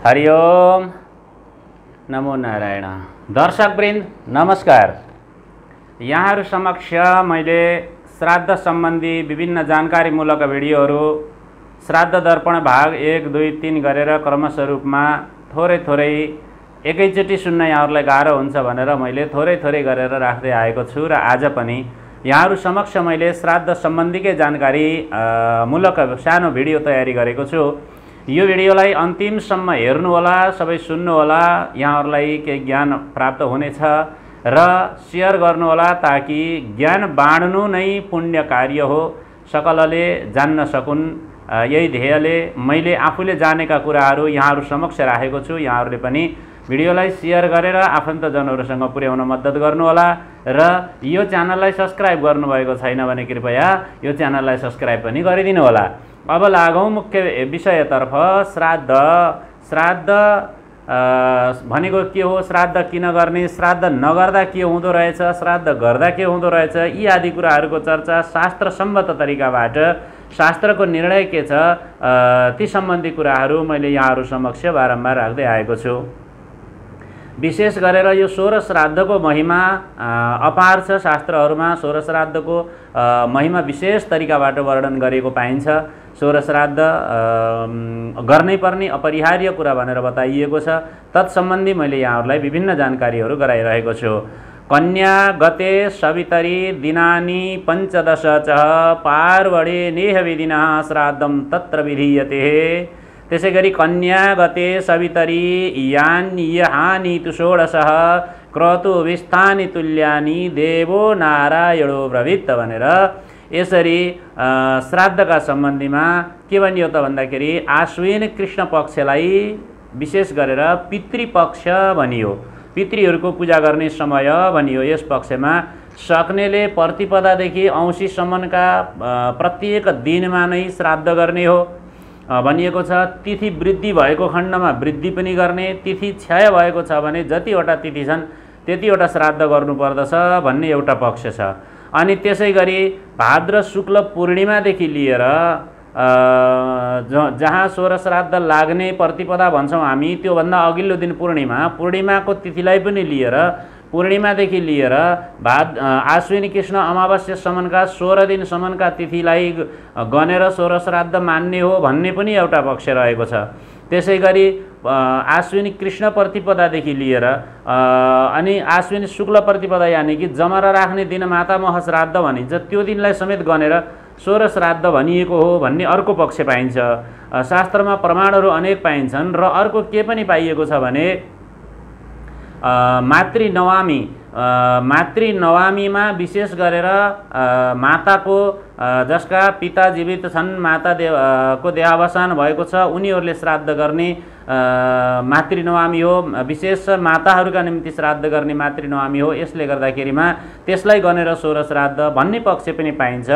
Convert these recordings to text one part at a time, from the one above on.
हरि ओम नमो नारायण। दर्शकवृन्द नमस्कार। यहाँहरु समक्ष मैले श्राद्ध सम्बन्धी विभिन्न जानकारीमूलक भिडियोहरू श्राद्ध दर्पण भाग 1, 2, 3 गरेर क्रमशः रूपमा थोरै एकैचोटि सुन्न यहाँहरुलाई गाह्रो हुन्छ भनेर मैले थोरै गरेर राख्दै आएको छु र आज पनि यहाँहरु समक्ष मैले श्राद्ध सम्बन्धीकै जानकारी मूलक सानो भिडियो तयारी गरेको छु। यो भिडियोलाई अन्तिमसम्म हेर्नु होला, सबै सुन्नु होला, यहाँहरुलाई केही ज्ञान प्राप्त हुनेछ र शेयर गर्नु होला ताकि ज्ञान बाँड्नु नै पुण्य कार्य हो, सकलले जान्न सकुन्। यही ध्येयले मैले आफूले जानेका कुराहरू यहाँहरु समक्ष राखेको छु। यहाँहरुले पनि भिडियोलाई शेयर गरेर आफन्तजनहरुसँग पुर्याउन मद्दत गर्नु होला र यो च्यानललाई सब्स्क्राइब गर्नुभएको छैन भने कृपया यो च्यानललाई सब्स्क्राइब पनि गरिदिनु होला। अब लागौं मुख्य विषयतर्फ। श्राद्ध भनेको के हो, श्राद्ध किन गर्ने, श्राद्ध नगर्दा के हुँदो रहेछ, श्राद्ध गर्दा के हुँदो रहेछ, यी आदि कुराहरूको चर्चा शास्त्रसम्मत तरिकाबाट, शास्त्रको निर्णय के छ, ती सम्बन्धी कुराहरू मैले यहाँहरु समक्ष बारम्बार राख्दै आएको छु। विशेष गरेर यो 16 श्राद्धको महिमा अपार छ। शास्त्रहरूमा 16 श्राद्धको महिमा विशेष तरिकाबाट वर्णन गरेको पाइन्छ। 16 श्राद्ध गर्नै पर्ने अपरिहार्य कुरा भनेर बताइएको छ। तत्सम्बन्धी मैले यहाँहरुलाई विभिन्न जानकारीहरू गराइरहेको छु। कन्या गते सवितरी दिनानि 15 च पार्वणे नेह विधिना श्राद्धं तत्र विधीयते। त्यसैगरी कन्या गते सवितरी यान्यहानि तु 16 क्रतु विस्थानि तुल्यानि देवो नारायणो ब्रवीत भनेर यसरी श्राद्धका सम्बन्धीमा के भनियो त भन्दाखेरि आश्विन कृष्ण पक्षलाई विशेष गरेर पितृपक्ष भनियो, पितृहरूको पूजा गर्ने समय भनियो। यस पक्षमा सक्नेले प्रतिपदादेखि औँसीसम्मका प्रत्येक दिनमा नै श्राद्ध गर्ने हो भनिएको छ। तिथि वृद्धि भएको खण्डमा वृद्धि पनि गर्ने, तिथि क्षय भएको छ भने जतिवटा तिथि छन् त्यतिवटा श्राद्ध गर्नुपर्दछ भन्ने एउटा पक्ष छ। अनि त्यसैगरी भाद्र शुक्ल पूर्णिमादेखि लिएर जहाँ 16 श्राद्ध लाग्ने प्रतिपदा भन्छौँ हामी, त्योभन्दा अघिल्लो दिन पूर्णिमाको तिथिलाई पनि लिएर, पूर्णिमादेखि लिएर आश्विन कृष्ण अमावास्यासम्मका 16 दिनसम्मका तिथिलाई गनेर 16 श्राद्ध मान्ने हो भन्ने पनि एउटा पक्ष रहेको छ। त्यसैगरी आश्विन कृष्ण प्रतिपदादेखि लिएर अनि आश्विन शुक्ल प्रतिपदा यानि कि जमरा राख्ने दिन मातामह श्राद्ध भनिन्छ, त्यो दिनलाई समेत गनेर 16 श्राद्ध भनिएको हो भन्ने अर्को पक्ष पाइन्छ। शास्त्रमा प्रमाणहरू अनेक पाइन्छन् र अर्को के पनि पाइएको छ भने मातृनवमीमा विशेष गरेर माताको जसका पिता जीवित छन्, माता को देहावसान भएको छ, उनीहरूले श्राद्ध गर्ने मातृनवमी हो। विशेष माताहरूका निम्ति श्राद्ध गर्ने मातृनवमी हो। यसले गर्दाखेरिमा त्यसलाई गनेर 16 श्राद्ध भन्ने पक्ष पनि पाइन्छ।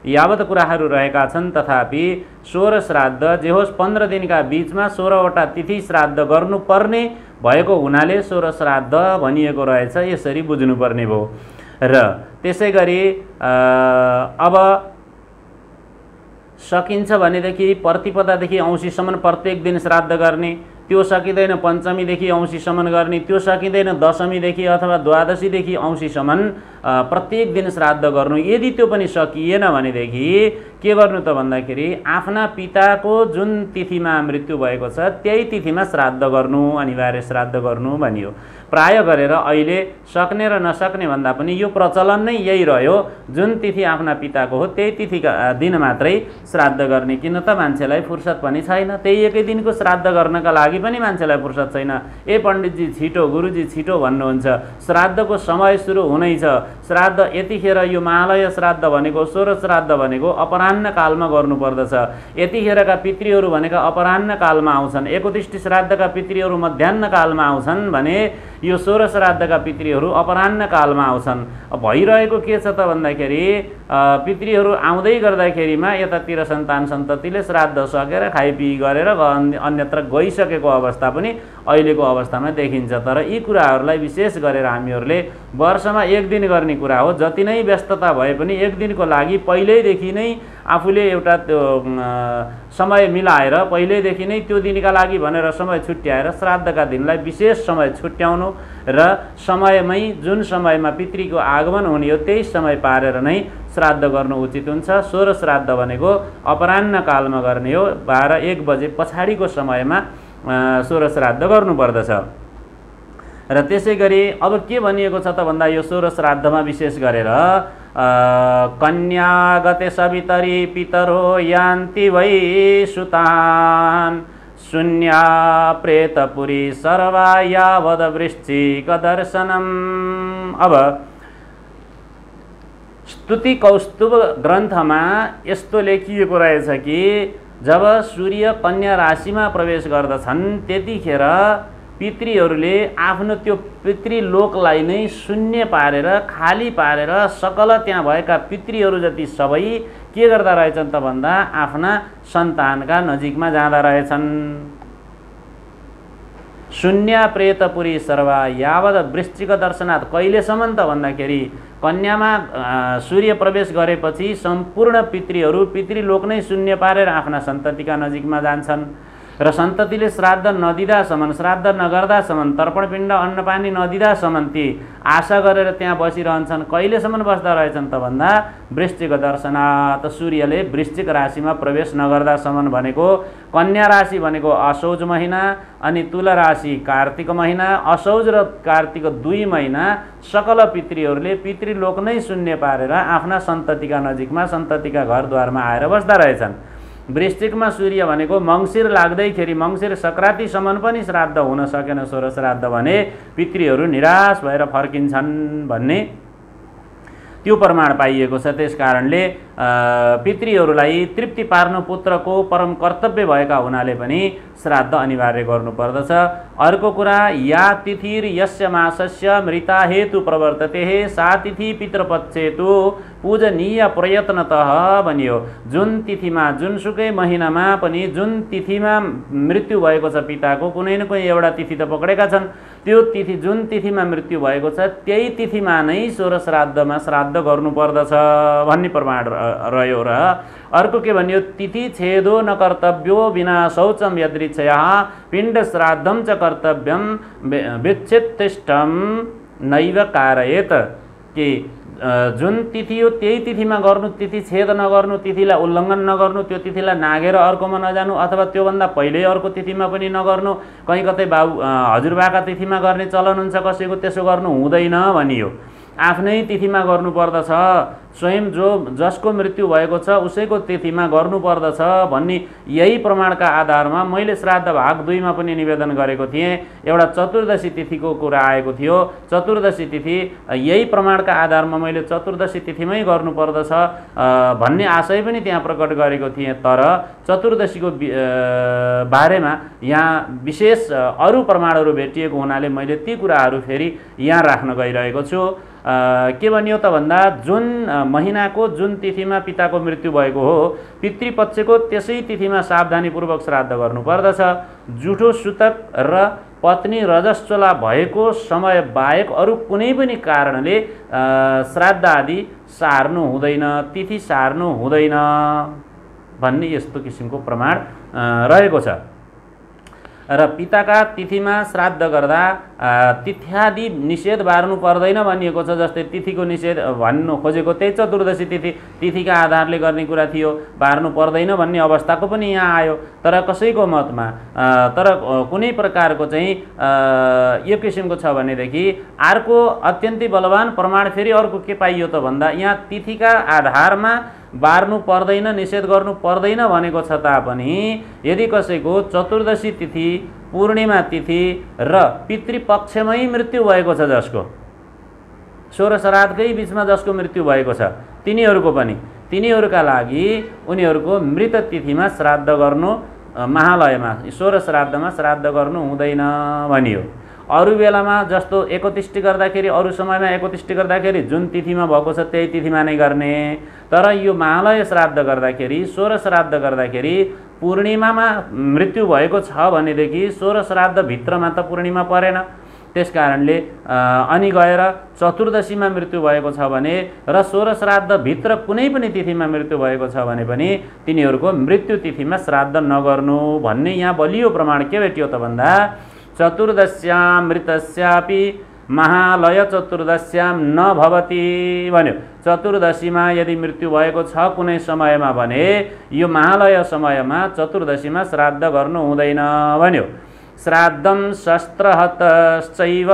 यावत कुराहरू रहेका छन् तथापि 16 श्राद्ध जे होस् 15 दिनका बीचमा 16 वटा तिथि श्राद्ध गर्नुपर्ने भएको हुनाले 16 श्राद्ध भनिएको रहेछ। यसरी बुझ्नुपर्ने भयो। र त्यसैगरी अब सकिन्छ भनेदेखि प्रतिपदादेखि औँसीसम्म प्रत्येक दिन श्राद्ध गर्ने, त्यो सकिँदैन पञ्चमीदेखि औँसीसम्म गर्ने, त्यो सकिँदैन दशमीदेखि अथवा द्वादशीदेखि औँसीसम्म प्रत्येक दिन श्राद्ध गर्नु। यदि त्यो पनि सकिएन भनेदेखि के गर्नु त भन्दाखेरि आफ्ना पिताको जुन तिथिमा मृत्यु भएको छ त्यही तिथिमा श्राद्ध गर्नु, अनिवार्य श्राद्ध गर्नु भनियो। प्राय गरेर अहिले सक्ने र नसक्ने भन्दा पनि यो प्रचलन नै यही रह्यो, जुन तिथि आफ्ना पिताको हो त्यही तिथिका दिन मात्रै श्राद्ध गर्ने। किन त मान्छेलाई फुर्सद पनि छैन, त्यही एकै दिनको श्राद्ध गर्नका लागि पनि मान्छेलाई फुर्सद छैन। ए पण्डितजी छिटो, गुरुजी छिटो भन्नुहुन्छ, श्राद्धको समय सुरु हुनै छ, श्राद्ध यतिखेर यो महालय श्राद्ध भनेको 16 श्राद्ध भनेको अपराह्न कालमा गर्नुपर्दछ, यतिखेरका पितृहरू भनेका अपराह्न कालमा आउँछन्, एकोतिष्ठी श्राद्धका पितृहरू मध्याह्न कालमा आउँछन् भने यो 16 श्राद्धका पितृहरू अपराह्न कालमा आउँछन्। भइरहेको के छ त भन्दाखेरि पितृहरू आउँदै गर्दाखेरिमा यतातिर सन्तान सन्ततिले श्राद्ध सकेर खाइपिई गरेर अन्यत्र गइसकेको अवस्था पनि अहिलेको अवस्थामा देखिन्छ। तर यी कुराहरूलाई विशेष गरेर हामीहरूले वर्षमा एक दिन गर्ने कुरा हो। जति नै व्यस्तता भए पनि एक दिनको लागि पहिल्यैदेखि नै आफूले एउटा त्यो समय मिलाएर पहिल्यैदेखि नै त्यो दिनका लागि भनेर समय छुट्याएर श्राद्धका दिनलाई विशेष समय छुट्याउनु र समयमै जुन समयमा पितृको आगमन हुने हो त्यही समय पारेर नै श्राद्ध गर्नु उचित हुन्छ। सोह्र श्राद्ध भनेको अपराह्न कालमा गर्ने हो, 12-1 बजे पछाडिको समयमा सोह्र श्राद्ध गर्नुपर्दछ। र त्यसै गरी अब के भनिएको छ त भन्दा यो सोह्र श्राद्धमा विशेष गरेर कन्यागते सवितरी पितरो यान्ति वै सुतान् शून्या प्रेतपुरी सर्वा यावद वृश्चिक दर्शनम्। अब स्तुति कौस्तुभ ग्रन्थमा यस्तो लेखिएको रहेछ कि जब सूर्य कन्या राशिमा प्रवेश गर्दछन् त्यतिखेर पितृहरूले आफ्नो त्यो पितृलोकलाई नै शून्य पारेर खाली पारेर सकल त्यहाँ भएका पितृहरू जति सबै के गर्दा रहेछन् त भन्दा आफ्ना सन्तानका नजिकमा जाँदा रहेछन्। शून्य प्रेतपुरी सर्वा यावद वृश्चिक दर्शनात्, कहिलेसम्म त भन्दाखेरि कन्यामा सूर्य प्रवेश गरेपछि सम्पूर्ण पितृहरू पितृलोक नै शून्य पारेर आफ्ना सन्ततिका नजिकमा जान्छन् र सन्ततिले श्राद्ध नदिँदासम्म, श्राद्ध नगर्दासम्म, तर्पणपिण्ड अन्नपानी नदिँदासम्म ती आशा गरेर त्यहाँ बसिरहन्छन्। कहिलेसम्म बस्दा रहेछन् त भन्दा वृश्चिक दर्शनात्, सूर्यले वृश्चिक राशिमा प्रवेश नगर्दासम्म भनेको कन्या राशि भनेको असौज महिना अनि तुला राशि कार्तिक महिना, असौज र कार्तिक 2 महिना सकल पितृहरूले पितृलोक नै शून्य पारेर आफ्ना सन्ततिका नजिकमा सन्ततिका घरद्वारमा आएर बस्दा रहेछन्। वृश्चिकमा सूर्य भनेको मङ्सिर लाग्दैखेरि मङ्सिर सङ्क्रान्तिसम्म पनि श्राद्ध हुन सकेन सोह्र श्राद्ध भने पितृहरू निराश भएर फर्किन्छन् भन्ने त्यो प्रमाण पाइएको छ। त्यस कारणले पितृहरूलाई तृप्ति पार्नु पुत्रको परम कर्तव्य भएका हुनाले पनि श्राद्ध अनिवार्य गर्नुपर्दछ। अर्को कुरा, या तिथिर यस्य मासस्य मृता हेतु प्रवर्तते सा तिथि पितृपक्षेतु पूजनीय प्रयत्नतः भनियो। जुन तिथिमा जुनसुकै महिनामा पनि जुन तिथिमा मृत्यु भएको छ पिताको, कुनै न कुनै एउटा तिथि त पक्रेका छन्, त्यो तिथि जुन तिथिमा मृत्यु भएको छ त्यही तिथिमा नै सोह्र श्राद्धमा श्राद्ध गर्नुपर्दछ भन्ने प्रमाण रह्यो। र अर्को के भन्यो, तिथि छेदो न कर्तव्यो विना शौचम यदृच्छया पिण्ड श्राद्धम च कर्तव्यम विच्छित्तिष्ठम नैव कारयेत। कि जुन तिथि हो त्यही तिथिमा गर्नु, तिथि छेद नगर्नु, तिथिलाई उल्लङ्घन नगर्नु, त्यो तिथिलाई नागेर अर्कोमा नजानु अथवा त्योभन्दा पहिल्यै अर्को तिथिमा पनि नगर्नु। कहीँ कतै हजुरबाका तिथिमा गर्ने चलन हुन्छ कसैको, त्यसो गर्नु हुँदैन भनियो। आफ्नै तिथिमा गर्नुपर्दछ, स्वयं जसको मृत्यु भएको छ उसैको तिथिमा गर्नुपर्दछ भन्ने यही प्रमाणका आधारमा मैले श्राद्ध भाग 2 मा पनि निवेदन गरेको थिएँ। एउटा चतुर्दशी तिथिको कुरा आएको थियो। चतुर्दशी तिथि यही प्रमाणका आधारमा मैले चतुर्दशी तिथिमै गर्नुपर्दछ भन्ने आशय पनि त्यहाँ प्रकट गरेको थिएँ। तर चतुर्दशीको बारेमा यहाँ विशेष अरू प्रमाणहरू भेटिएको हुनाले मैले ती कुराहरू फेरि यहाँ राख्न गइरहेको छु। के भनियो त भन्दा जुन महिनाको जुन तिथिमा पिताको मृत्यु भएको हो पितृपक्षको त्यसै तिथिमा सावधानीपूर्वक श्राद्ध गर्नुपर्दछ। जुठो सुतक र पत्नी रजस्वला भएको समय बाहेक अरू कुनै पनि कारणले श्राद्ध आदि सार्नु हुँदैन, तिथि सार्नु हुँदैन भन्ने यस्तो किसिमको प्रमाण रहेको छ। र पिताका तिथिमा श्राद्ध गर्दा तिथ्यादि निषेध बार्नु पर्दैन भनिएको छ। जस्तै तिथिको निषेध भन्नु खोजेको त्यही चतुर्दशी तिथिका आधारले गर्ने कुरा थियो, बार्नु पर्दैन भन्ने अवस्थाको पनि यहाँ आयो। तर कसैको मतमा तर कुनै प्रकारको चाहिँ यो किसिमको छ भनेदेखि अर्को अत्यन्तै बलवान प्रमाण फेरि अर्को के पाइयो त भन्दा यहाँ तिथिका आधारमा बार्नु पर्दैन, निषेध गर्नु पर्दैन भनेको छ तापनि यदि कसैको चतुर्दशी तिथि, पूर्णिमा तिथि र पितृपक्षमै मृत्यु भएको छ, जसको सोह्र श्राद्धकै बिचमा जसको मृत्यु भएको छ तिनीहरूका लागि उनीहरूको मृत तिथिमा श्राद्ध गर्नु महालयमा सोह्र श्राद्धमा श्राद्ध गर्नु हुँदैन भनियो। अरू बेलामा जस्तो एकोतिष्ठी गर्दाखेरि अरू समयमा एकोतिष्ठी गर्दाखेरि जुन तिथिमा भएको छ त्यही तिथिमा नै गर्ने। तर यो महालय श्राद्ध गर्दाखेरि सोह्र श्राद्ध गर्दाखेरि पूर्णिमामा मृत्यु भएको छ भनेदेखि सोह्र श्राद्ध भित्रमा त पूर्णिमा परेन। त्यसकारणले अनि गएर चतुर्दशीमा मृत्यु भएको छ भने र 16 श्राद्धभित्र कुनै पनि तिथिमा मृत्यु भएको छ भने पनि तिनीहरूको मृत्यु तिथिमा श्राद्ध नगर्नु भन्ने यहाँ बलियो प्रमाण के भेटियो त भन्दा चतुर्दश्यां मृतस्यापि महालय चतुर्दश्यां न भवति भन्यो। चतुर्दशीमा यदि मृत्यु भएको छ कुनै समयमा भने यो महालय समयमा चतुर्दशीमा श्राद्ध गर्नु हुँदैन भन्यो। श्राद्धं शस्त्रहतश्चैव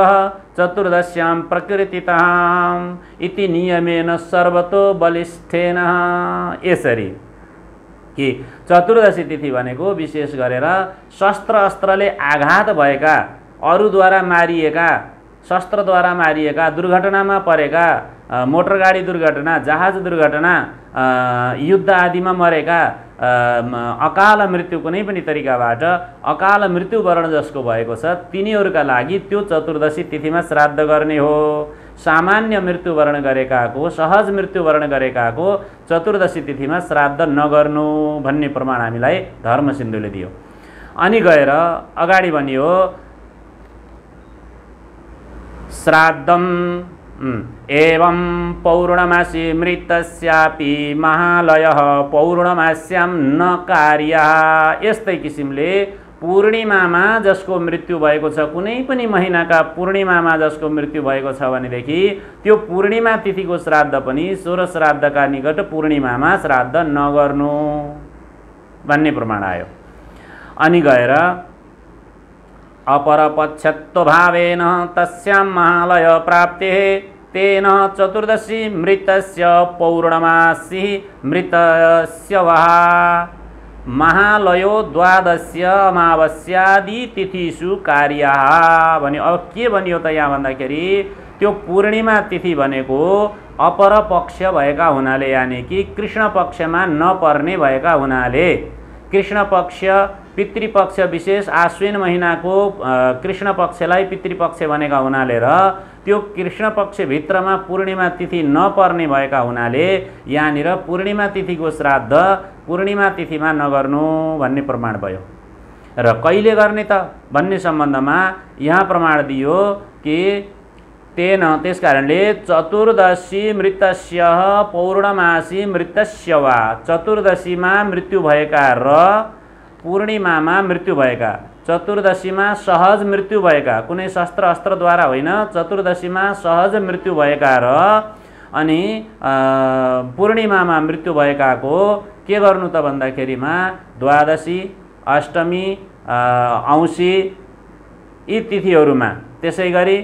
चतुर्दश्यां प्रकृतिताम् इति नियमेन सर्वतो बलिष्ठेन। यसरी कि चतुर्दशी तिथि भनेको विशेष गरेर शस्त्र अस्त्रले आघात भएका, अरूद्वारा मारिएका, शस्त्रद्वारा मारिएका, दुर्घटनामा परेका, मोटरगाडी दुर्घटना, जहाज दुर्घटना, युद्ध आदिमा मरेका, अकाल मृत्यु कुनै पनि तरिकाबाट अकाल मृत्यु वर्ण जसको भएको छ तिनीहरूका लागि त्यो चतुर्दशी तिथिमा श्राद्ध गर्ने हो। सामान्य मृत्यु वर्ण गरेकाको, सहज मृत्यु वर्ण गरेकाको चतुर्दशी तिथिमा श्राद्ध नगर्नु भन्ने प्रमाण हामीलाई धर्मसिन्धुले दियो। अनि गएर अगाडि भनियो श्राद्धम एवं पौर्णमासी मृतस्यापि महालयः पौर्णमास्यां न कार्यः। यस्तै किसिमले पूर्णिमामा जसको मृत्यु भएको छ, कुनै पनि महिनाका पूर्णिमामा जसको मृत्यु भएको छ भनेदेखि त्यो पूर्णिमा तिथिको श्राद्ध पनि 16 श्राद्धका निकट पूर्णिमामा श्राद्ध नगर्नु भन्ने प्रमाण आयो। अनि गएर अपरपक्षत्वभावेन तस्यां महालय प्राप्ते तेन चतुर्दशी मृतस्य पौर्णमासी मृतस्य वः महालयो द्वादश्य अमावस्यादि तिथिषु कार्यः भन्यो। अब के भनियो त यहाँ भन्दाखेरि त्यो पूर्णिमा तिथि भनेको अपर पक्ष भएका हुनाले, यानि कि कृष्ण पक्षमा नपर्ने भएका हुनाले, कृष्ण पक्ष पितृपक्ष विशेष आश्विन महिनाको कृष्ण पक्षलाई पितृपक्ष भनेका हुनाले र त्यो कृष्ण पक्षभित्रमा पूर्णिमा तिथि नपर्ने भएका हुनाले यहाँनिर पूर्णिमा तिथिको श्राद्ध पूर्णिमा तिथिमा नगर्नु भन्ने प्रमाण भयो। र कहिले गर्ने त भन्ने सम्बन्धमा यहाँ प्रमाण दियो कि तेन, त्यसकारणले चतुर्दशी मृतस्य पौर्णमासी मृतस्य वा, चतुर्दशीमा मृत्यु भएका र पूर्णिमामा मृत्यु भएका, चतुर्दशीमा सहज मृत्यु भएका, कुनै शस्त्र अस्त्रद्वारा होइन, चतुर्दशीमा सहज मृत्यु भएका र अनि पूर्णिमामा मृत्यु भएकाको के गर्नु त भन्दाखेरिमा द्वादशी, अष्टमी, औँसी यी तिथिहरूमा त्यसै गरी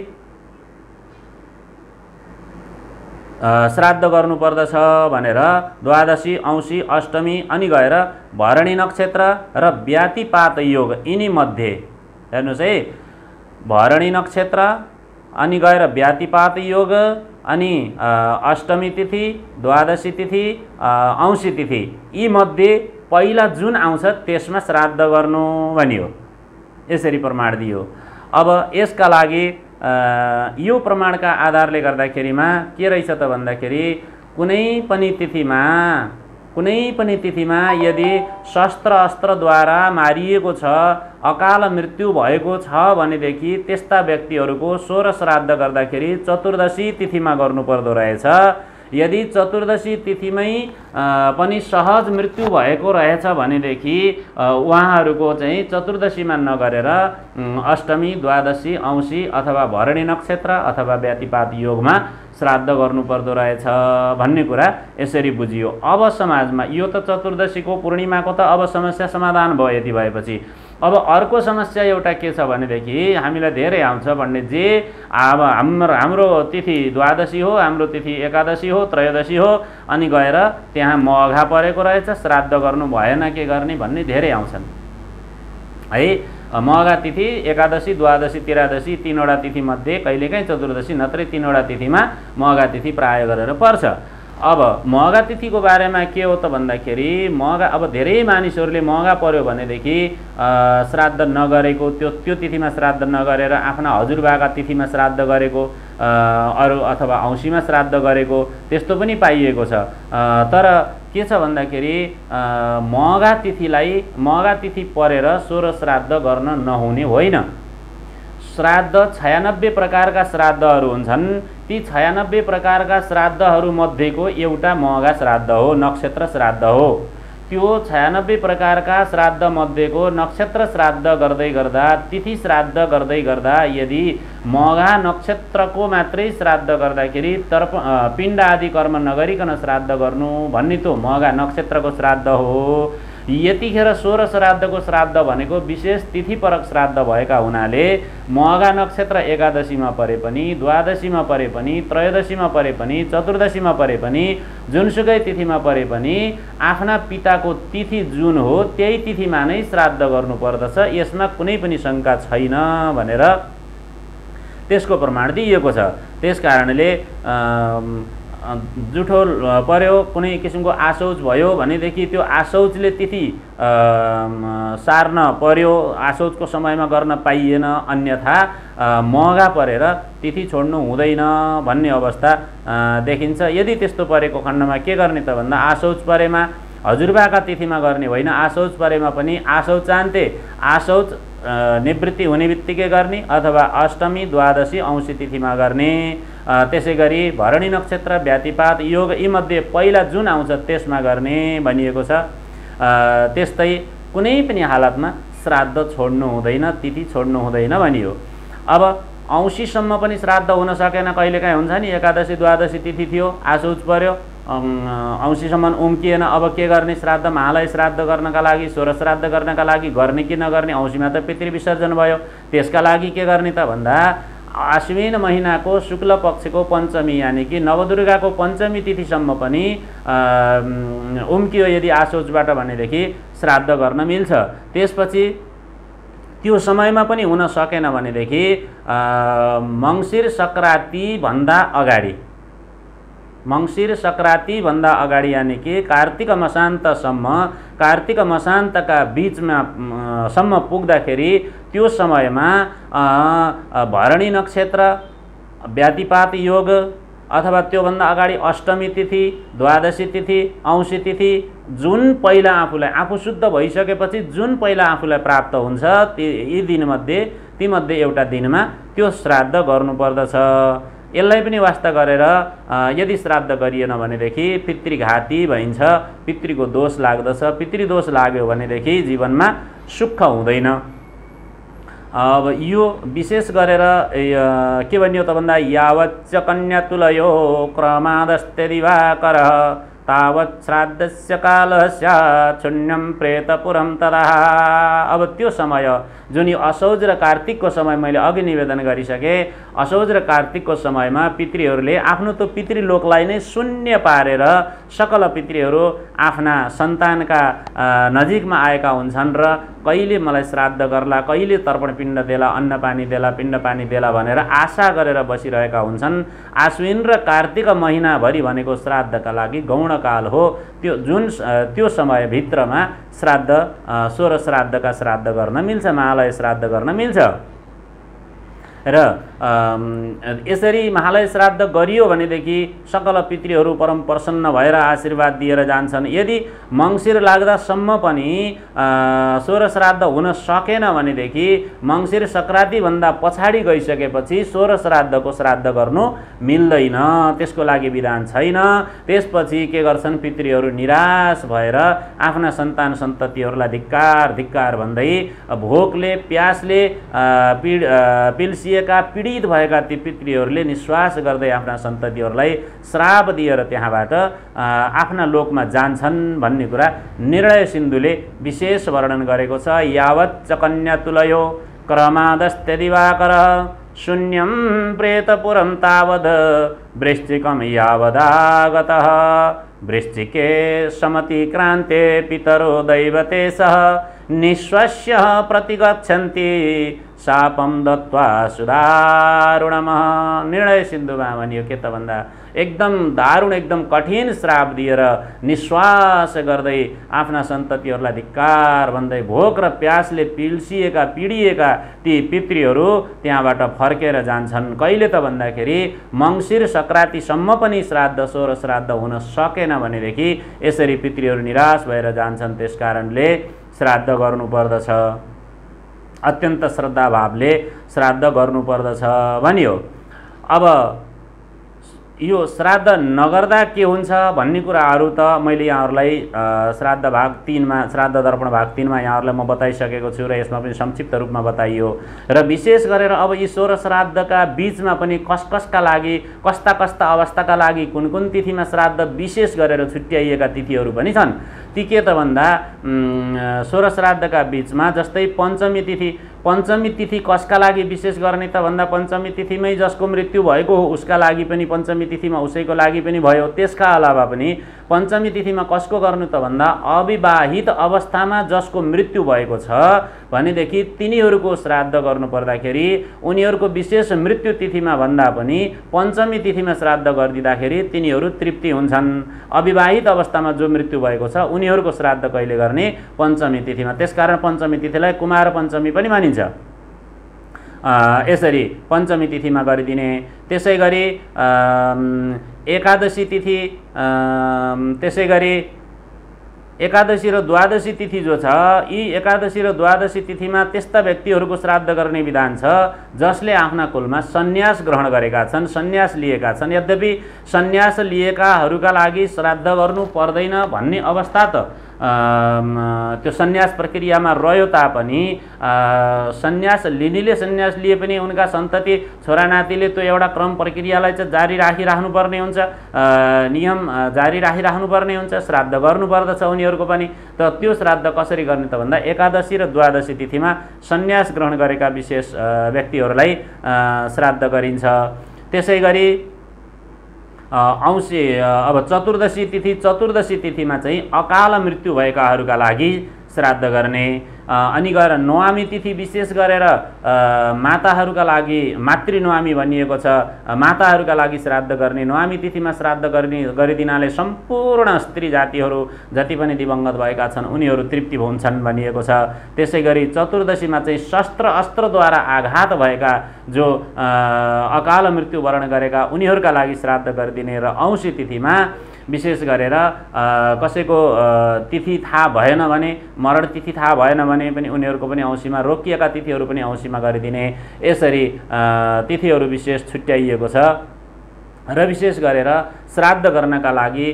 श्राद्ध गर्नुपर्दछ भनेर द्वादशी, औँसी, अष्टमी अनि गएर भरणी नक्षत्र र व्यातिपात योग यिनी मध्ये हेर्नुहोस् है, भरणी नक्षत्र अनि गएर व्यातिपात योग अनि अष्टमी तिथि, द्वादशी तिथि, औँसी तिथि यी मध्ये पहिला जुन आउँछ त्यसमा श्राद्ध गर्नु भनियो। यसरी प्रमाण दियो। अब यसका लागि यो प्रमाणका आधारले गर्दाखेरिमा के रहेछ त भन्दाखेरि कुनै पनि तिथिमा यदि शस्त्र अस्त्रद्वारा मारिएको छ, अकाल मृत्यु भएको छ भनेदेखि त्यस्ता व्यक्तिहरूको 16 श्राद्ध गर्दाखेरि चतुर्दशी तिथिमा गर्नुपर्दो रहेछ। यदि चतुर्दशी तिथिमै पनि सहज मृत्यु भएको रहेछ भनेदेखि उहाँहरूको चाहिँ चतुर्दशीमा नगरेर अष्टमी, द्वादशी, औँसी अथवा भरणी नक्षत्र अथवा व्यातिपात योगमा श्राद्ध गर्नुपर्दो रहेछ भन्ने कुरा यसरी बुझियो। अब समाजमा यो त चतुर्दशीको पूर्णिमाको त अब समस्या समाधान भयो। यति भएपछि अब अर्को समस्या एउटा के छ भनेदेखि हामीलाई धेरै आउँछ भन्ने जे अब हाम्रो तिथि द्वादशी हो, हाम्रो तिथि एकादशी हो, त्रयोदशी हो, अनि गएर त्यहाँ मघा परेको रहेछ, श्राद्ध गर्नु भएन के गर्ने भन्ने धेरै आउँछन् है। मघा तिथि, एकादशी, द्वादशी, त्रियोदशी तीनवटा तिथिमध्ये कहिलेकाहीँ चतुर्दशी नत्रै तीनवटा तिथिमा मघा तिथि प्राय गरेर पर्छ। अब मघा तिथिको बारेमा के हो त भन्दाखेरि मघा अब धेरै मानिसहरूले मघा पर्यो भनेदेखि श्राद्ध नगरेको, त्यो तिथिमा श्राद्ध नगरेर आफ्ना हजुरबाका तिथिमा श्राद्ध गरेको, अरू अथवा औँसीमा श्राद्ध गरेको त्यस्तो पनि पाइएको छ। तर के छ भन्दाखेरि मघा तिथि परेर 16 श्राद्ध गर्न नहुने होइन। श्राद्ध 96 प्रकारका श्राद्धहरू हुन्छन्। ती 96 प्रकारका श्राद्धहरू मध्येको एउटा मघा श्राद्ध हो, नक्षत्र श्राद्ध हो। त्यो 96 प्रकारका श्राद्ध मध्येको नक्षत्र श्राद्ध गर्दै गर्दा, तिथि श्राद्ध गर्दै गर्दा यदि मघा नक्षत्रको मात्रै श्राद्ध गर्दाखेरि पिण्ड आदि कर्म नगरिकन श्राद्ध गर्नु भन्ने त्यो मघा नक्षत्रको श्राद्ध हो। यतिखेर 16 श्राद्धको श्राद्ध भनेको विशेष तिथिपरक श्राद्ध भएका हुनाले मघा नक्षत्र एकादशीमा परे पनि, द्वादशीमा परे पनि, त्रयोदशीमा परे पनि, चतुर्दशीमा परे पनि, जुनसुकै तिथिमा परे पनि आफ्ना पिताको तिथि जुन हो त्यही तिथिमा नै श्राद्ध गर्नुपर्दछ। यसमा कुनै पनि शङ्का छैन भनेर त्यसको प्रमाण दिइएको छ। त्यसकारणले जुठो पर्यो, कुनै किसिमको आशौच भयो भनेदेखि त्यो आशौचले तिथि सार्न पर्यो, आशौचको समयमा गर्न पाइएन, अन्यथा मघा परेर तिथि छोड्नु हुँदैन भन्ने अवस्था देखिन्छ। यदि त्यस्तो परेको खण्डमा के गर्ने त भन्दा आशौच परेमा हजुरबाका तिथिमा गर्ने होइन, आशौच परेमा पनि आशौचान्ते आशौच निवृत्ति हुने बित्तिकै गर्ने अथवा अष्टमी, द्वादशी, औँसी तिथिमा गर्ने। त्यसै गरी भरणी नक्षत्र, व्यातिपात योग यीमध्ये पहिला जुन आउँछ त्यसमा गर्ने भनिएको छ। त्यस्तै कुनै पनि हालतमा श्राद्ध छोड्नु हुँदैन, तिथि छोड्नु हुँदैन भनियो। अब औँसीसम्म पनि श्राद्ध हुन सकेन, कहिलेकाहीँ हुन्छ नि, एकादशी द्वादशी तिथि थियो, आशौच पर्यो, औँसीसम्म उम्किएन, अब के गर्ने? श्राद्ध महालय श्राद्ध गर्नका लागि, 16 श्राद्ध गर्नका लागि गर्ने कि नगर्ने? औँसीमा त पितृ विसर्जन भयो, त्यसका लागि के गर्ने त भन्दा आश्विन महिनाको शुक्ल पक्षको पञ्चमी यानि कि नवदुर्गाको पञ्चमी तिथिसम्म पनि उम्कियो यदि आशौचबाट भनेदेखि श्राद्ध गर्न मिल्छ। त्यसपछि त्यो समयमा पनि हुन सकेन भनेदेखि मङ्सिर सङ्क्रान्तिभन्दा अगाडि, मङ्सिर सङ्क्रान्तिभन्दा अगाडि यानि कि कार्तिक मसान्तसम्म, कार्तिक मसान्तका बिचमा सम्म पुग्दाखेरि त्यो समयमा भरणी नक्षत्र, व्यातिपात योग अथवा त्योभन्दा अगाडि अष्टमी तिथि, द्वादशी तिथि, औँसी तिथि जुन पहिला आफूलाई, आफू शुद्ध भइसकेपछि जुन पहिला आफूलाई प्राप्त हुन्छ यी दिनमध्ये, तीमध्ये एउटा दिनमा त्यो श्राद्ध गर्नुपर्दछ। यसलाई पनि वास्ता गरेर यदि श्राद्ध गरिएन भनेदेखि पितृघाती भइन्छ, पितृको दोष लाग्दछ। पितृदोष लाग्यो भनेदेखि जीवनमा सुख हुँदैन। अब यो विशेष गरेर के भनियो त भन्दा यावच्च कन्या तुलयो क्रमादस्ते दिवाकरः तावत् श्राद्धस्य कालः स्यात् शून्यं प्रेतपुरं तदा। अब त्यो समय जुन यो असौज र कार्तिकको समय मैले अघि निवेदन गरिसकेँ, असौज र कार्तिकको समयमा पितृहरूले आफ्नो त्यो पितृलोकलाई नै शून्य पारेर सकल पितृहरू आफ्ना सन्तानका नजिकमा आएका हुन्छन् र कहिले मलाई श्राद्ध गर्ला, कहिले तर्पण पिण्ड देला, अन्न पानी देला, पिण्ड पानी देला भनेर आशा गरेर बसिरहेका हुन्छन्। आश्विन र कार्तिक महिनाभरि भनेको श्राद्धका लागि गौणकाल हो। त्यो समयभित्रमा श्राद्ध 16 श्राद्धका श्राद्ध गर्न मिल्छ, महालय श्राद्ध गर्न मिल्छ। र यसरी महालय श्राद्ध गरियो भनेदेखि सकल पितृहरू परम प्रसन्न भएर आशीर्वाद दिएर जान्छन्। यदि मङ्सिर लाग्दासम्म पनि 16 श्राद्ध हुन सकेन भनेदेखि मङ्सिर सङ्क्रान्तिभन्दा पछाडि गइसकेपछि 16 श्राद्धको श्राद्ध गर्नु मिल्दैन, त्यसको लागि विधान छैन। त्यसपछि के गर्छन् पितृहरू निराश भएर आफ्ना सन्तान सन्ततिहरूलाई धिक्कार धिक्कार भन्दै भोकले प्यासले पिल्सिएका पीडित भएका ती पितृहरूले निश्वास गर्दै आफ्ना सन्ततिहरूलाई श्राप दिएर त्यहाँबाट आफ्ना लोकमा जान्छन् भन्ने कुरा निर्णय सिन्धुले विशेष वर्णन गरेको छ। यावच्च कन्या तुलयो क्रमादस्ते दिवाकरः शून्यं प्रेतपुरं तावद् वृश्चिकं यावदागतः वृश्चिके समतिक्रान्ते पितरो दैवते सह निःश्वस्य प्रतिगच्छन्ति शापं दत्वा सुदारुणमः। निर्णय सिन्धुमा भनियो के त भन्दा एकदम दारुण, एकदम कठिन श्राप दिएर निश्वास गर्दै आफ्ना सन्ततिहरूलाई धिक्कार भन्दै भोक र प्यासले पिल्सिएका पिडिएका ती पितृहरू त्यहाँबाट फर्केर जान्छन्। कहिले त भन्दाखेरि मङ्सिर सङ्क्रान्तिसम्म पनि श्राद्ध 16 श्राद्ध हुन सकेन भनेदेखि यसरी पितृहरू निराश भएर जान्छन्। त्यसकारणले श्राद्ध गर्नुपर्दछ। अत्यन्त श्रद्धाभावले श्राद्ध गर्नुपर्दछ भनियो। अब यो श्राद्ध नगर्दा के हुन्छ भन्ने कुराहरू त मैले यहाँहरूलाई श्राद्ध भाग 3मा श्राद्ध दर्पण भाग 3मा यहाँहरूलाई म बताइसकेको छु र यसमा पनि संक्षिप्त रूपमा बताइयो। र विशेष गरेर अब यी 16 श्राद्धका बीचमा पनि कसका लागि कस्ता अवस्थाका लागि कुन कुन तिथिमा श्राद्ध विशेष गरेर छुट्याइएका तिथिहरू पनि छन्। ती के त भन्दा 16 श्राद्धका बीचमा जस्तै पञ्चमी तिथि कसका लागि विशेष गर्ने त भन्दा पञ्चमी तिथिमै जसको मृत्यु भएको हो उसका लागि पनि पञ्चमी तिथिमा उसैको लागि पनि भयो। त्यसका अलावा पनि पञ्चमी तिथिमा कसको गर्नु त भन्दा अविवाहित अवस्थामा जसको मृत्यु भएको छ भनेदेखि तिनीहरूको श्राद्ध गर्नु पर्दाखेरि उनीहरूको विशेष मृत्यु तिथिमा भन्दा पनि पञ्चमी तिथिमा श्राद्ध गरिदिँदाखेरि तिनीहरू तृप्ति हुन्छन्। अविवाहित अवस्थामा जो मृत्यु भएको छ उनीहरूको श्राद्ध कहिले गर्ने पञ्चमी तिथिमा। त्यसकारण पञ्चमी तिथिलाई कुमार पञ्चमी पनि मानिन्छ। यसरी पञ्चमी तिथिमा गरिदिने। त्यसै गरी एकादशी तिथि, त्यसै गरी एकादशी र द्वादशी तिथि जो छ यी एकादशी र द्वादशी तिथिमा त्यस्ता व्यक्तिहरूको श्राद्ध गर्ने विधान छ जसले आफ्ना कुलमा सन्यास ग्रहण गरेका छन्, सन्यास लिएका छन्। यद्यपि सन्यास लिएकाहरूका लागि श्राद्ध गर्नु पर्दैन भन्ने अवस्था त त्यो सन्यास प्रक्रियामा रह्यो तापनि सन्यास लिनेले सन्यास लिए पनि उनका सन्तति छोरानातीले त्यो एउटा क्रम प्रक्रियालाई चाहिँ जारी राखिराख्नुपर्ने हुन्छ, नियम जारी राखिराख्नुपर्ने हुन्छ, श्राद्ध गर्नुपर्दछ उनीहरूको पनि। त त्यो श्राद्ध कसरी गर्ने त भन्दा एकादशी र द्वादशी तिथिमा सन्यास ग्रहण गरेका विशेष व्यक्तिहरूलाई श्राद्ध गरिन्छ। त्यसै गरी औँसी अब चतुर्दशी तिथिमा चाहिँ अकाल मृत्यु भएकाहरूका लागि श्राद्ध गर्ने। अनि गएर नवमी तिथि विशेष गरेर माताहरूका लागि मातृ नवमी भनिएको छ, माताहरूका लागि श्राद्ध गर्ने। नवमी तिथिमा श्राद्ध गरिदिनाले सम्पूर्ण स्त्री जातिहरू जति पनि दिवंगत भएका छन् उनीहरू तृप्ति हुन्छन् भनिएको छ। त्यसै गरी चतुर्दशीमा चाहिँ शस्त्र अस्त्रद्वारा आघात भएका जो अकाल मृत्यु वरण गरेका उनीहरूका लागि श्राद्ध गरिदिने। र औँसी तिथिमा विशेष गरेर कसैको तिथि थाहा भएन भने, मरण तिथि थाहा भएन भने पनि उनीहरूको पनि औँसीमा, रोकिएका तिथिहरू पनि औँसीमा गरिदिने। यसरी तिथिहरू विशेष छुट्याइएको छ। र विशेष गरेर श्राद्ध गर्नका लागि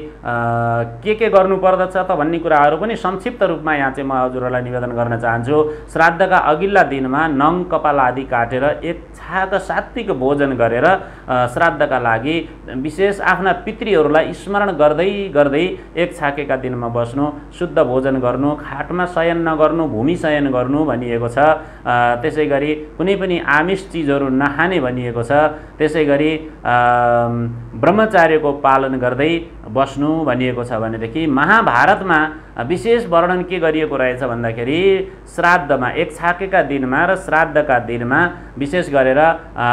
के गर्नुपर्दछ त भन्ने कुराहरू पनि संक्षिप्त रूपमा यहाँ चाहिँ म हजुरहरूलाई निवेदन गर्न चाहन्छु। श्राद्धका अघिल्ला दिनमा नङ कपाल आदि काटेर एक छाक सात्विक भोजन गरेर श्राद्धका लागि विशेष आफ्ना पितृहरूलाई स्मरण गर्दै गर्दै एक छाकेका दिनमा बस्नु, शुद्ध भोजन गर्नु, खाटमा शयन नगर्नु, भूमि शयन गर्नु भनिएको छ। त्यसै गरी कुनै पनि आमिष चिजहरू नखाने भनिएको छ। त्यसै गरी ब्रह्मचार्यको पालन गर्दै बस्नु भनिएको छ। भनेदेखि महाभारतमा विशेष वर्णन के गरिएको रहेछ भन्दाखेरि श्राद्धमा एक छाकेका दिनमा र श्राद्धका दिनमा विशेष गरेर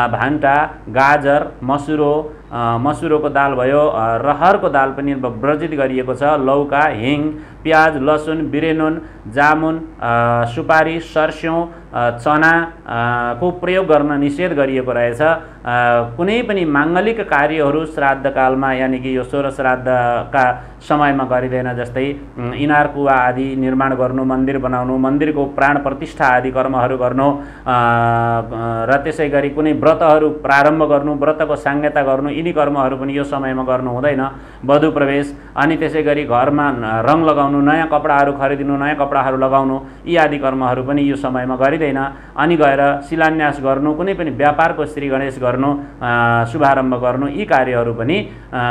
भान्टा, गाजर, मसुरोको दाल भयो, रहरको दाल पनि वर्जित गरिएको छ। लौका, हिङ, प्याज, लसुन, बिरेनुन, जामुन, सुपारी, सर्स्यौं, चना को प्रयोग गर्न निषेध गरिएको रहेछ। कुनै पनि माङ्गलिक कार्यहरू श्राद्धकालमा यानि कि यो 16 श्राद्धका समयमा गरिँदैन। जस्तै इनार कुवा आदि निर्माण गर्नु, मन्दिर बनाउनु, मन्दिरको प्राण प्रतिष्ठा आदि कर्महरू गर्नु, र त्यसै गरी कुनै व्रतहरू प्रारम्भ गर्नु, व्रतको सांज्ञता गर्नु, यिनी कर्महरू पनि यो समयमा गर्नु हुँदैन। वधु प्रवेश, अनि त्यसै गरी घरमा रङ लगाउनु, नयाँ कपडाहरू खरिदिनु, नयाँ कपडाहरू लगाउनु, यी आदि कर्महरू पनि यो समयमा गरिँदैन। अनि गएर शिलान्यास गर्नु, कुनै पनि व्यापारको श्री गणेश गर्नु, शुभारम्भ गर्नु, यी कार्यहरू पनि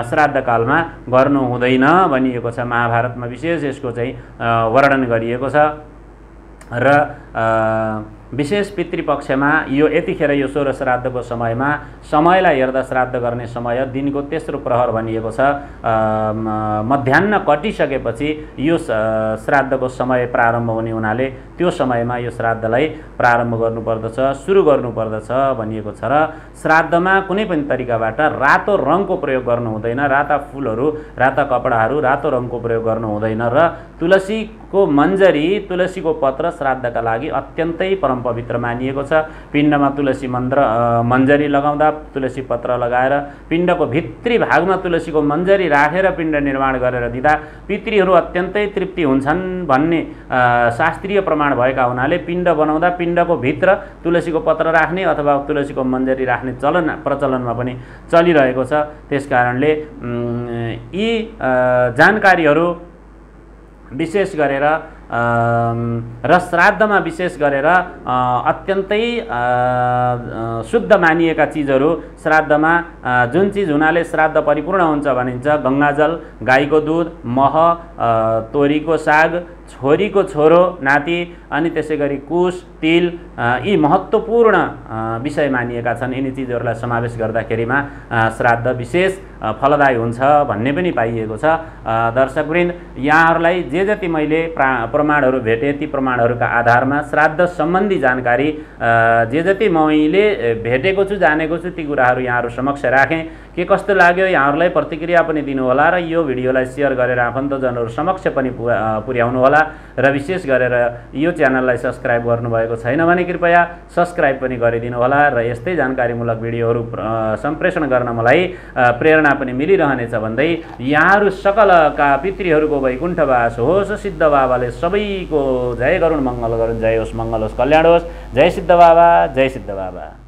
श्राद्धकालमा गर्नु हुँदैन भनिएको छ। महाभारतमा विशेष यसको चाहिँ वर्णन गरिएको छ। र विशेष पितृपक्षमा यो यतिखेर यो 16 श्राद्धको समयमा समयलाई हेर्दा श्राद्ध गर्ने समय दिनको तेस्रो प्रहर भनिएको छ। मध्याह्न कटिसकेपछि यो श्राद्धको समय प्रारम्भ हुने हुनाले त्यो समयमा यो श्राद्धलाई प्रारम्भ गर्नुपर्दछ, सुरु गर्नुपर्दछ भनिएको छ। र श्राद्धमा कुनै पनि तरिकाबाट रातो रङको प्रयोग गर्नु हुँदैन। राता फुलहरू, राता कपडाहरू, रातो रङको प्रयोग गर्नु हुँदैन। र तुलसीको मन्जरी, तुलसीको पत्र श्राद्धका लागि लागि अत्यन्तै परम पवित्र मानिएको छ। पिण्डमा तुलसी मन्जरी लगाउँदा, तुलसी पत्र लगाएर पिण्डको भित्री भागमा तुलसीको मन्जरी राखेर पिण्ड निर्माण गरेर दिँदा पितृहरू अत्यन्तै तृप्ति हुन्छन् भन्ने शास्त्रीय प्रमाण भएका हुनाले पिण्ड बनाउँदा पिण्डको भित्र तुलसीको पत्र राख्ने अथवा तुलसीको मन्जरी राख्ने प्रचलनमा पनि चलिरहेको छ। त्यसकारणले यी जानकारीहरू विशेष गरेर र श्राद्धमा विशेष गरेर अत्यन्तै शुद्ध मानिएका चिजहरू श्राद्धमा जुन चिज हुनाले श्राद्ध परिपूर्ण हुन्छ भनिन्छ, गङ्गाजल, गाईको दुध, मह, तोरीको साग, छोरीको छोरो नाति अनि त्यसै गरी कुश, तिल यी महत्त्वपूर्ण विषय मानिएका छन्। यिनी चिजहरूलाई समावेश गर्दाखेरिमा श्राद्ध विशेष फलदायी हुन्छ भन्ने पनि पाइएको छ। दर्शकवृन्द, यहाँहरूलाई जे जति मैले प्रमाणहरू भेटेँ ती प्रमाणहरूका आधारमा श्राद्ध सम्बन्धी जानकारी जे जति मैले भेटेको छु, जानेको छु, ती कुराहरू यहाँहरू समक्ष राखेँ। के कस्तो लाग्यो यहाँहरूलाई प्रतिक्रिया पनि दिनुहोला र यो भिडियोलाई सेयर गरेर आफन्तजनहरू समक्ष पनि पुर्याउनु होला र विशेष गरेर यो च्यानललाई सब्स्क्राइब गर्नुभएको छैन भने कृपया सब्स्क्राइब पनि गरिदिनु होला र यस्तै जानकारीमूलक भिडियोहरू सम्प्रेषण गर्न मलाई प्रेरणा पनि मिलिरहनेछ भन्दै यहाँहरू सकलका पितृहरूको वैकुण्ठवास होस्। सिद्ध बाबाले सबैको जय गरून्, मङ्गल गरून्, जय होस्, मङ्गल होस्, कल्याण होस्। जय सिद्ध बाबा, जय सिद्ध बाबा।